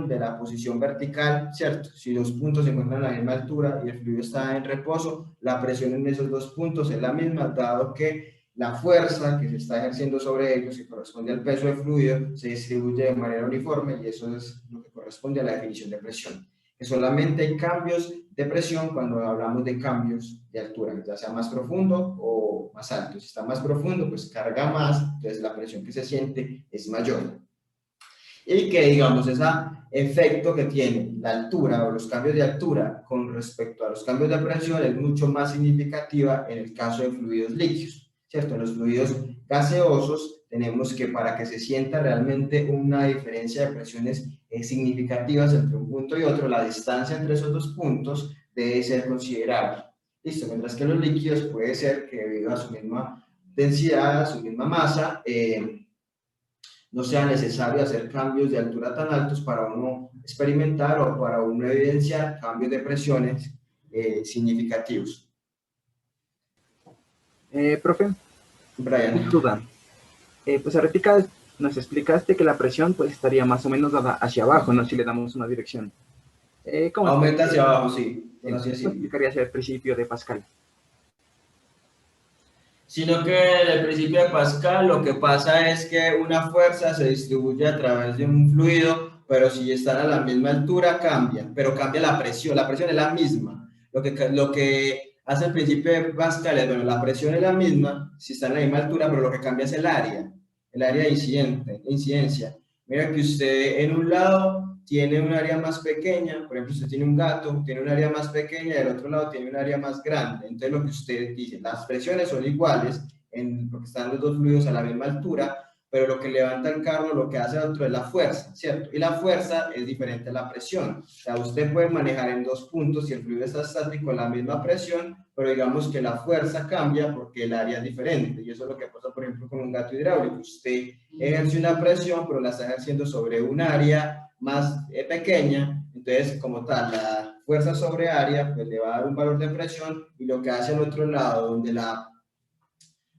presión de la posición vertical, ¿cierto? Si los puntos se encuentran a la misma altura y el fluido está en reposo, la presión en esos dos puntos es la misma, dado que la fuerza que se está ejerciendo sobre ellos, que corresponde al peso del fluido, se distribuye de manera uniforme y eso es lo que corresponde a la definición de presión. Que solamente hay cambios de presión cuando hablamos de cambios de altura, ya sea más profundo o más alto. Si está más profundo, pues carga más, entonces la presión que se siente es mayor. Y que, digamos, ese efecto que tiene la altura o los cambios de altura con respecto a los cambios de presión es mucho más significativa en el caso de fluidos líquidos, ¿cierto? En los fluidos gaseosos tenemos que para que se sienta realmente una diferencia de presiones significativas entre un punto y otro, la distancia entre esos dos puntos debe ser considerable. Listo, mientras que los líquidos puede ser que debido a su misma densidad, a su misma masa, no sea necesario hacer cambios de altura tan altos para uno experimentar o para uno evidenciar cambios de presiones significativos. Profe, Brian. duda. Pues ahorita nos explicaste que la presión pues estaría más o menos dada hacia abajo, ¿no? Si le damos una dirección. ¿Cómo aumenta hacia abajo, sí. ¿Cómo explicarías el principio de Pascal? Sino que en el principio de Pascal lo que pasa es que una fuerza se distribuye a través de un fluido, pero si están a la misma altura cambia, pero cambia la presión es la misma. Lo que hace el principio de Pascal es, bueno, la presión es la misma, si están a la misma altura, pero lo que cambia es el área de incidencia. Mira que usted en un lado tiene un área más pequeña, por ejemplo, usted tiene un gato, tiene un área más pequeña y del otro lado tiene un área más grande. Entonces, lo que usted dice, las presiones son iguales porque están los dos fluidos a la misma altura, pero lo que levanta el carro, lo que hace el otro es la fuerza, ¿cierto? Y la fuerza es diferente a la presión. O sea, usted puede manejar en dos puntos si el fluido está estático en la misma presión, pero digamos que la fuerza cambia porque el área es diferente. Y eso es lo que pasa, por ejemplo, con un gato hidráulico. Usted ejerce una presión, pero la está ejerciendo sobre un área más pequeña, entonces como tal la fuerza sobre área pues le va a dar un valor de presión y lo que hace al otro lado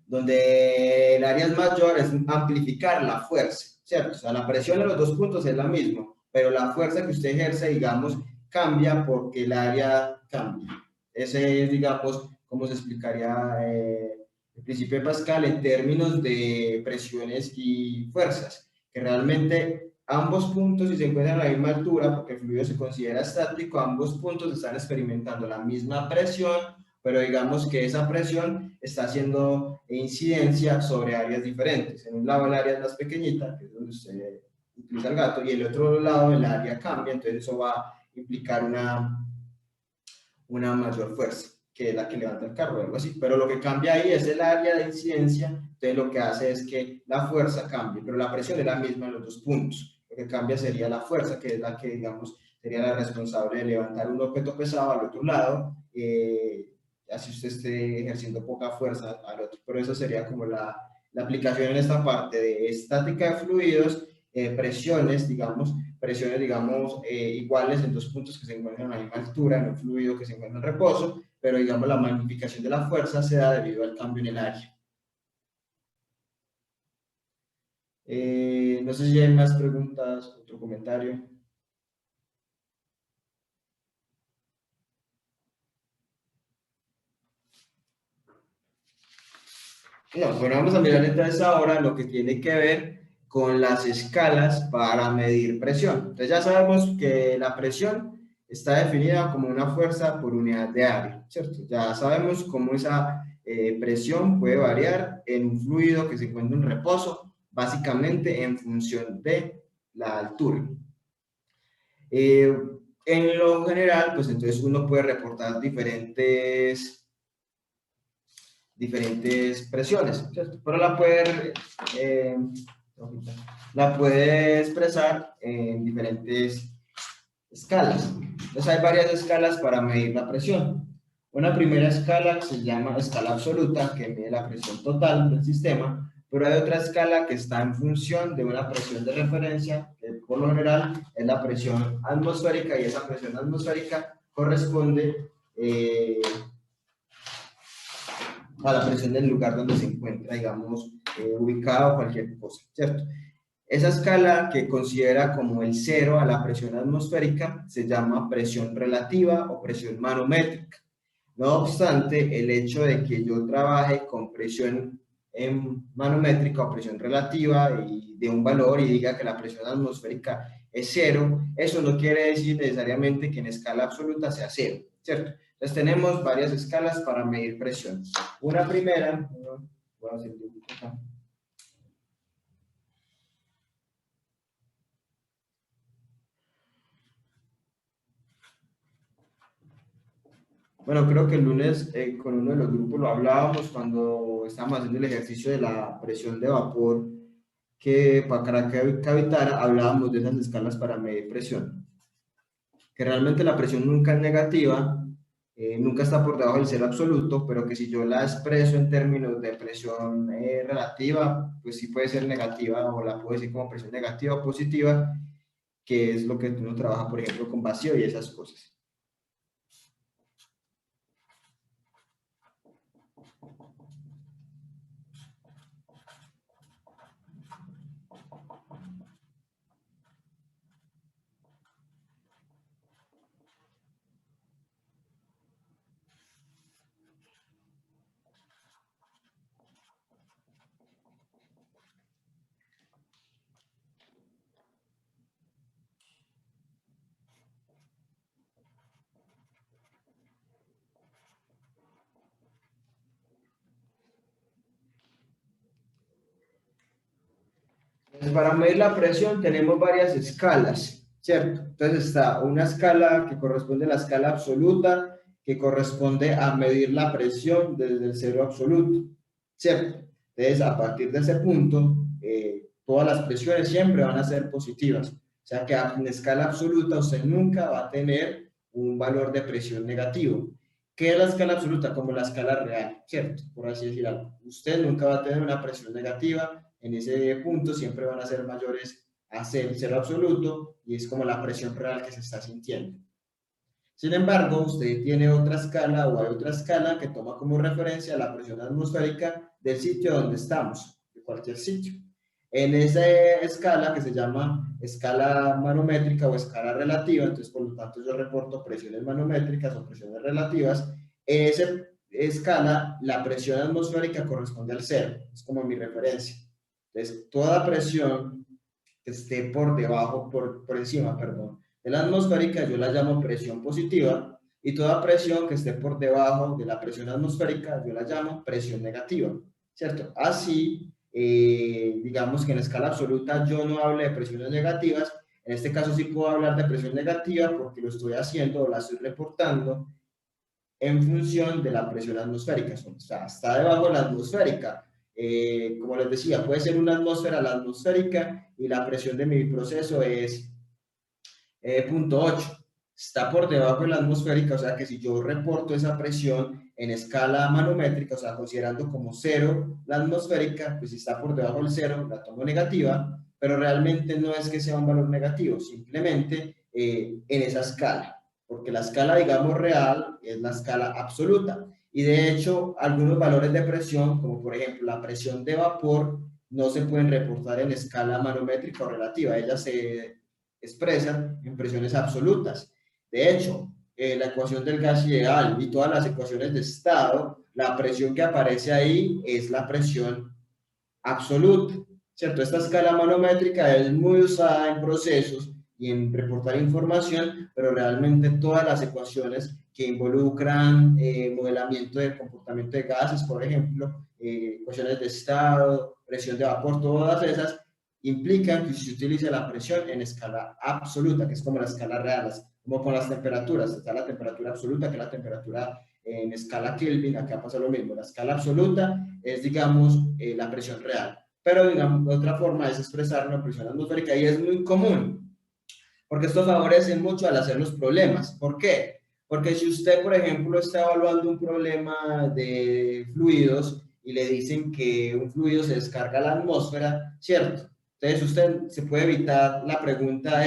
donde el área es mayor es amplificar la fuerza, ¿cierto? O sea, la presión en los dos puntos es la misma, pero la fuerza que usted ejerce, digamos, cambia porque el área cambia. Ese es, digamos, cómo se explicaría el principio de Pascal en términos de presiones y fuerzas, que realmente ambos puntos, si se encuentran a la misma altura, porque el fluido se considera estático, ambos puntos están experimentando la misma presión, pero digamos que esa presión está haciendo incidencia sobre áreas diferentes. En un lado el área es más pequeñita, que es donde usted utiliza el gato, y en el otro lado el área cambia, entonces eso va a implicar una mayor fuerza, que es la que levanta el carro o algo así. Pero lo que cambia ahí es el área de incidencia, entonces lo que hace es que la fuerza cambie, pero la presión es la misma en los dos puntos. Lo que cambia sería la fuerza, que es la que, digamos, sería la responsable de levantar un objeto pesado al otro lado, así usted esté ejerciendo poca fuerza al otro. Pero eso sería como la aplicación en esta parte de estática de fluidos, presiones, digamos, iguales en dos puntos que se encuentran a la misma altura, en un fluido que se encuentra en reposo, pero digamos la magnificación de la fuerza se da debido al cambio en el área. No sé si hay más preguntas, otro comentario. No, bueno, vamos a mirar entonces ahora lo que tiene que ver con las escalas para medir presión. Entonces ya sabemos que la presión está definida como una fuerza por unidad de área, ¿cierto? Ya sabemos cómo esa presión puede variar en un fluido que se encuentra en reposo, básicamente en función de la altura. En lo general, pues entonces uno puede reportar diferentes presiones, ¿cierto? Pero la puede expresar en diferentes escalas. Entonces hay varias escalas para medir la presión. Una primera escala que se llama escala absoluta, que mide la presión total del sistema, pero hay otra escala que está en función de una presión de referencia, que por lo general es la presión atmosférica, y esa presión atmosférica corresponde a la presión del lugar donde se encuentra, digamos, ubicado cualquier cosa, ¿cierto? Esa escala que considera como el cero a la presión atmosférica se llama presión relativa o presión manométrica. No obstante, el hecho de que yo trabaje con presión manométrica o presión relativa y de un valor y diga que la presión atmosférica es cero, eso no quiere decir necesariamente que en escala absoluta sea cero, ¿cierto? Entonces tenemos varias escalas para medir presión. Una primera, voy a hacer un dibujo acá. Bueno, creo que el lunes con uno de los grupos lo hablábamos cuando estábamos haciendo el ejercicio de la presión de vapor, que para cavitar hablábamos de esas escalas para medir presión. Que realmente la presión nunca es negativa, nunca está por debajo del cero absoluto, pero que si yo la expreso en términos de presión relativa, pues sí puede ser negativa o la puedo decir como presión negativa o positiva, que es lo que uno trabaja, por ejemplo, con vacío y esas cosas. Entonces, para medir la presión tenemos varias escalas, ¿cierto? Entonces está una escala que corresponde a la escala absoluta, que corresponde a medir la presión desde el cero absoluto, ¿cierto? Entonces, a partir de ese punto, todas las presiones siempre van a ser positivas. O sea que en escala absoluta usted nunca va a tener un valor de presión negativo. ¿Qué es la escala absoluta? Como la escala real, ¿cierto? Por así decirlo. Usted nunca va a tener una presión negativa. En ese punto siempre van a ser mayores a cero absoluto y es como la presión real que se está sintiendo. Sin embargo, usted tiene otra escala o hay otra escala que toma como referencia la presión atmosférica del sitio donde estamos, de cualquier sitio. En esa escala que se llama escala manométrica o escala relativa, entonces por lo tanto yo reporto presiones manométricas o presiones relativas, en esa escala la presión atmosférica corresponde al cero, es como mi referencia. Entonces toda presión que esté por debajo, por encima, perdón, de la atmosférica, yo la llamo presión positiva, y toda presión que esté por debajo de la presión atmosférica, yo la llamo presión negativa, ¿cierto? Así, digamos que en escala absoluta yo no hablo de presiones negativas, en este caso sí puedo hablar de presión negativa porque lo estoy haciendo o la estoy reportando en función de la presión atmosférica, o sea, está debajo de la atmosférica. Como les decía, puede ser una atmósfera la atmosférica y la presión de mi proceso es 0.8. Está por debajo de la atmosférica, o sea que si yo reporto esa presión en escala manométrica, o sea, considerando como cero la atmosférica, pues si está por debajo del cero, la tomo negativa, pero realmente no es que sea un valor negativo, simplemente en esa escala, porque la escala, digamos, real es la escala absoluta. Y de hecho, algunos valores de presión, como por ejemplo la presión de vapor, no se pueden reportar en escala manométrica o relativa. Ellas se expresan en presiones absolutas. De hecho, la ecuación del gas ideal y todas las ecuaciones de estado, la presión que aparece ahí es la presión absoluta, ¿cierto? Esta escala manométrica es muy usada en procesos y en reportar información, pero realmente todas las ecuaciones que involucran modelamiento del comportamiento de gases, por ejemplo, ecuaciones de estado, presión de vapor, todas esas implican que se utilice la presión en escala absoluta, que es como la escala real, como con las temperaturas, está la temperatura absoluta, que es la temperatura en escala Kelvin, acá pasa lo mismo, la escala absoluta es, digamos, la presión real, pero, digamos, otra forma es expresar una presión atmosférica y es muy común, porque esto favorece mucho al hacer los problemas. ¿Por qué? Porque si usted, por ejemplo, está evaluando un problema de fluidos y le dicen que un fluido se descarga a la atmósfera, ¿cierto? Entonces usted se puede evitar la pregunta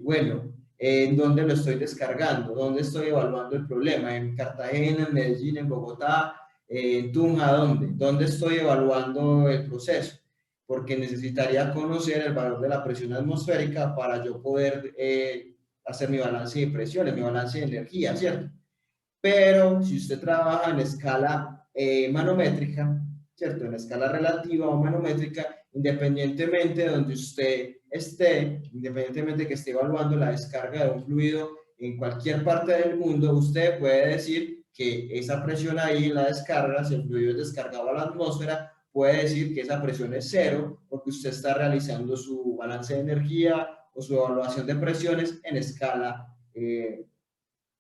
bueno, ¿en dónde lo estoy descargando? ¿Dónde estoy evaluando el problema? ¿En Cartagena, en Medellín, en Bogotá, en Tunja? ¿Dónde? ¿Dónde estoy evaluando el proceso? porque necesitaría conocer el valor de la presión atmosférica para yo poder hacer mi balance de presiones, mi balance de energía, ¿cierto? Pero si usted trabaja en escala manométrica, ¿cierto? En escala relativa o manométrica, independientemente de donde usted esté, independientemente de que esté evaluando la descarga de un fluido en cualquier parte del mundo, usted puede decir que esa presión ahí en la descarga, si el fluido es descargado a la atmósfera, puede decir que esa presión es cero porque usted está realizando su balance de energía o su evaluación de presiones en escala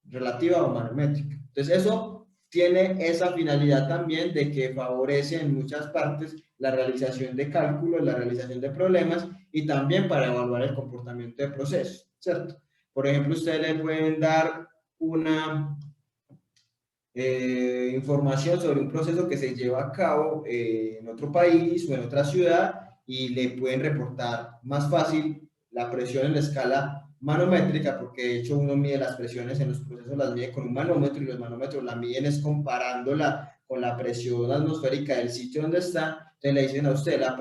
relativa o manométrica. Entonces eso tiene esa finalidad también de que favorece en muchas partes la realización de cálculos, la realización de problemas y también para evaluar el comportamiento de procesos, ¿cierto? Por ejemplo, ustedes le pueden dar una información sobre un proceso que se lleva a cabo en otro país o en otra ciudad y le pueden reportar más fácil la presión en la escala manométrica, porque de hecho uno mide las presiones en los procesos, las mide con un manómetro y los manómetros la miden es comparándola con la presión atmosférica del sitio donde está. Entonces le dicen a usted, la